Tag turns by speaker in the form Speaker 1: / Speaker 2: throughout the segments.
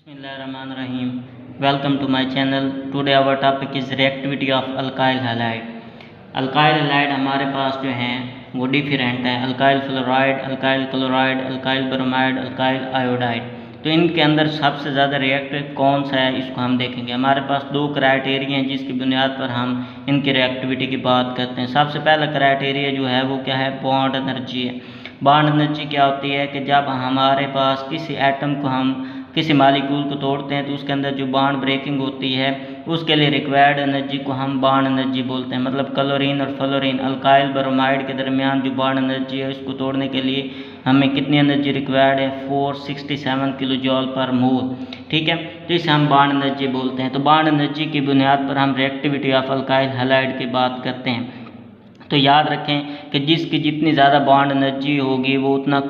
Speaker 1: Bismillahirrahmanirrahim. Welcome to my channel. Today our topic is reactivity of alkyl halide. Alkyl halide हमारे पास जो हैं वो different है, alkyl fluoride, alkyl chloride, alkyl bromide, alkyl iodide. तो इनके अंदर सबसे ज़्यादा रिएक्टिव कौन सा है इसको हम देखेंगे। हमारे पास दो क्राइटेरिया हैं जिसकी बुनियाद पर हम इनकी रिएक्टिविटी की बात करते हैं। सबसे पहला क्राइटेरिया जो है वो क्या है, बॉन्ड एनर्जी है। बॉन्ड एनर्जी क्या होती है कि जब हमारे पास किसी एटम को हम किसी मालिक्यूल को तोड़ते हैं तो उसके अंदर जो बॉन्ड ब्रेकिंग होती है उसके लिए रिक्वायर्ड एनर्जी को हम बॉन्ड एनर्जी बोलते हैं। मतलब क्लोरीन और फ्लोरीन अल्काइल ब्रोमाइड के दरमियान जो बॉन्ड एनर्जी है इसको तोड़ने के लिए हमें कितनी एनर्जी रिक्वायर्ड है, 467 किलो जॉल पर मोल। ठीक है, तो इसे हम बॉन्ड एनर्जी बोलते हैं। तो बॉन्ड एनर्जी की बुनियाद पर हम रिएक्टिविटी ऑफ अल्काइल हैलाइड की बात करते हैं। तो याद रखें कि जिसकी जितनी ज़्यादा बॉन्ड एनर्जी होगी वो उतना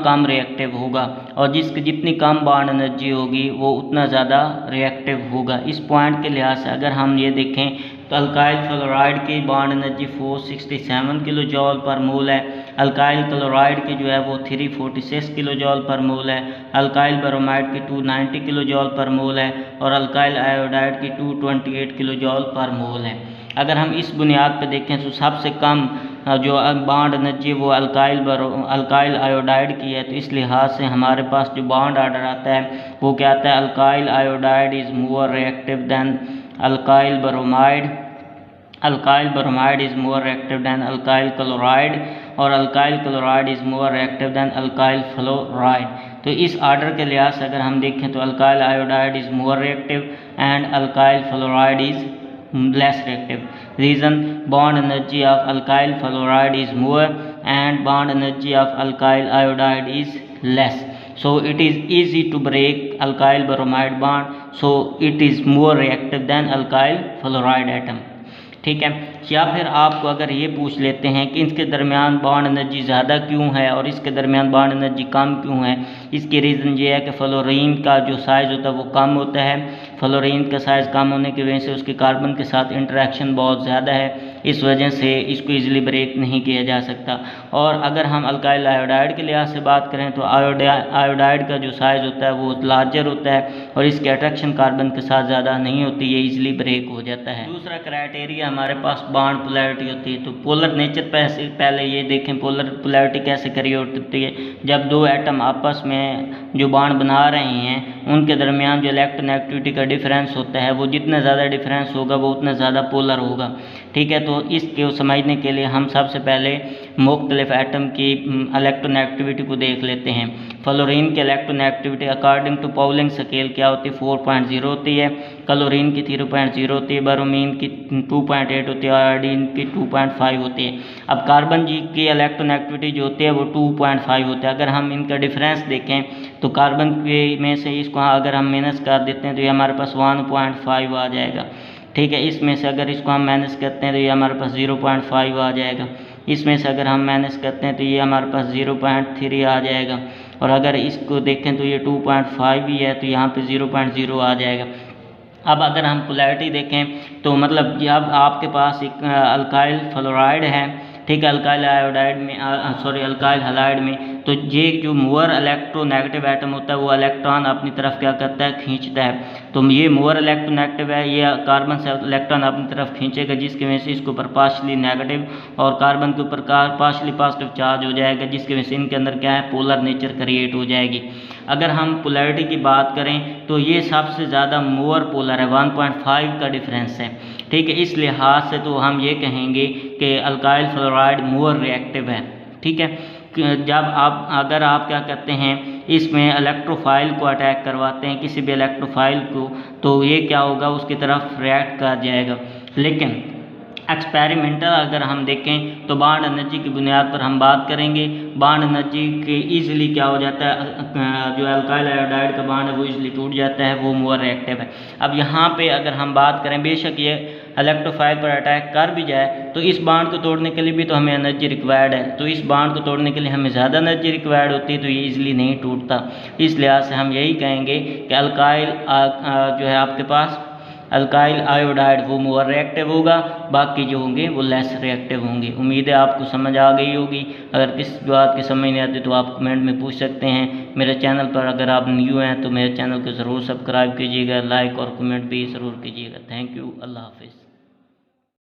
Speaker 1: कम रिएक्टिव होगा, और जिसकी जितनी कम बॉन्ड एनर्जी होगी वो उतना ज़्यादा रिएक्टिव होगा। इस पॉइंट के लिहाज से अगर हम ये देखें तो अल्काइल फ्लोराइड की बॉन्ड एनर्जी 467 किलो जॉल पर मोल है, अल्काइल क्लोराइड की जो है वो 346 किलो जॉल पर मोल है, अल्काइल ब्रोमाइड की 290 किलो जॉल पर मोल है, और अल्काइल आयोडाइड की 228 किलो जॉल पर मोल है। अगर हम इस बुनियाद पर देखें तो सबसे कम जो बॉन्ड एनर्जी वो अल्काइल आयोडाइड की है। तो इस लिहाज से हमारे पास जो बॉन्ड ऑर्डर आता है वो क्या आता है, alkyl iodide is more reactive than alkyl bromide, alkyl bromide is more reactive than alkyl chloride, और alkyl chloride is more reactive than alkyl fluoride. तो इस ऑर्डर के लिहाज से अगर हम देखें तो alkyl iodide is more reactive and alkyl fluoride is less reactive. Reason, bond energy of alkyl fluoride is more and bond energy of alkyl iodide is less. So it is easy to break alkyl bromide bond. So it is more reactive than alkyl fluoride atom. ठीक है, या फिर आपको अगर ये पूछ लेते हैं कि इसके दरमियान बॉन्ड एनर्जी ज़्यादा क्यों है और इसके दरमियान बॉन्ड एनर्जी कम क्यों है, इसकी रीज़न ये है कि फ्लोरीन का जो साइज़ होता है वो कम होता है। फ्लोरीन का साइज़ कम होने की वजह से उसके कार्बन के साथ इंटरेक्शन बहुत ज़्यादा है, इस वजह से इसको ईजिली ब्रेक नहीं किया जा सकता। और अगर हम अल्काइल आयोडाइड के लिहाज से बात करें तो आयोडाइड का जो साइज़ होता है वो लार्जर होता है और इसकी अट्रैक्शन कार्बन के साथ ज़्यादा नहीं होती, ये ईजिली ब्रेक हो जाता है। दूसरा क्राइटेरिया हमारे पास बॉन्ड पोलैरिटी होती है। तो पोलर नेचर पहले ये देखें पोलर पोलैरिटी कैसे क्रिएट होती है। जब दो एटम आपस में जो बॉन्ड बना रहे हैं उनके दरमियान जो इलेक्ट्रोनेगेटिविटी का डिफरेंस होता है वो जितना ज़्यादा डिफरेंस होगा वो उतना ज़्यादा पोलर होगा। ठीक है, तो इसको समझने के लिए हम सबसे पहले मुख्तलिफ एटम की इलेक्ट्रोनेगेटिविटी को देख लेते हैं। फ्लोरीन की electronegativity according to Pauling scale क्या होती है, 4.0 होती है, क्लोरीन की 3.0 होती है, ब्रोमीन की 2.8 होती है, आयोडीन की 2.5 होती है। अब कार्बन जी की इलेक्ट्रोनेगेटिविटी जो होती है वो 2.5 होती है। अगर हम इनका डिफरेंस देखें तो कार्बन के में से इसको अगर हम माइनस कर देते हैं तो ये हमारे पास 1.5 आ जाएगा। ठीक है, इसमें से अगर इसको हम माइनस करते हैं तो ये हमारे पास 0.5 आ जाएगा। इसमें से अगर हम माइनस करते हैं तो ये हमारे पास 0.3 आ जाएगा, और अगर इसको देखें तो ये 2.5 ही है तो यहाँ पे 0.0 आ जाएगा। अब अगर हम पोलैरिटी देखें तो मतलब जब आपके पास एक अल्काइल फ्लोराइड है, ठीक है, अल्काइल आयोडाइड में अल्काइल हैलाइड में, तो ये जो मोर इलेक्ट्रोनेगेटिव एटम होता है वो इलेक्ट्रॉन अपनी तरफ क्या करता है, खींचता है। तो ये मोर इलेक्ट्रोनेगेटिव है, ये कार्बन से इलेक्ट्रॉन अपनी तरफ खींचेगा जिसकी वजह से इसके ऊपर पार्शली नेगेटिव और कार्बन के ऊपर पार्शली पॉजिटिव चार्ज हो जाएगा, जिसकी वजह से इनके अंदर क्या है, पोलर नेचर क्रिएट हो जाएगी। अगर हम पोलैरिटी की बात करें तो ये सबसे ज़्यादा मोर पोलर है, 1.5 का डिफरेंस है। ठीक है, इस लिहाज से तो हम ये कहेंगे कि अल्काइल फ्लोराइड मोर रिएक्टिव है। ठीक है, जब अगर आप क्या करते हैं इसमें इलेक्ट्रोफाइल को अटैक करवाते हैं किसी भी इलेक्ट्रोफाइल को, तो ये क्या होगा, उसकी तरफ रिएक्ट कर जाएगा। लेकिन एक्सपेरिमेंटल अगर हम देखें तो बॉन्ड एनर्जी की बुनियाद पर हम बात करेंगे। बॉन्ड एनर्जी के ईजिली क्या हो जाता है, जो अल्काइल आयोडाइड का बॉन्ड है वो ईजिली टूट जाता है, वो मोर रिएक्टिव है। अब यहाँ पे अगर हम बात करें बेशक ये इलेक्ट्रोफाइल पर अटैक कर भी जाए तो इस बॉन्ड को तोड़ने के लिए भी तो हमें एनर्जी रिक्वायर्ड है, तो इस बॉन्ड को तोड़ने के लिए हमें ज़्यादा एनर्जी रिक्वायर्ड होती है, तो ये ईजिली नहीं टूटता। इस लिहाज से हम यही कहेंगे कि अल्काइल जो है आपके पास अल्काइल आयोडाइड वो मोर रिएक्टिव होगा, बाकी जो होंगे वो लेस रिएक्टिव होंगे। उम्मीद है आपको समझ आ गई होगी। अगर किस बात की समझ नहीं आती तो आप कमेंट में पूछ सकते हैं। मेरे चैनल पर अगर आप न्यू हैं तो मेरे चैनल को ज़रूर सब्सक्राइब कीजिएगा, लाइक और कमेंट भी ज़रूर कीजिएगा। थैंक यू, अल्लाह हाफिज़।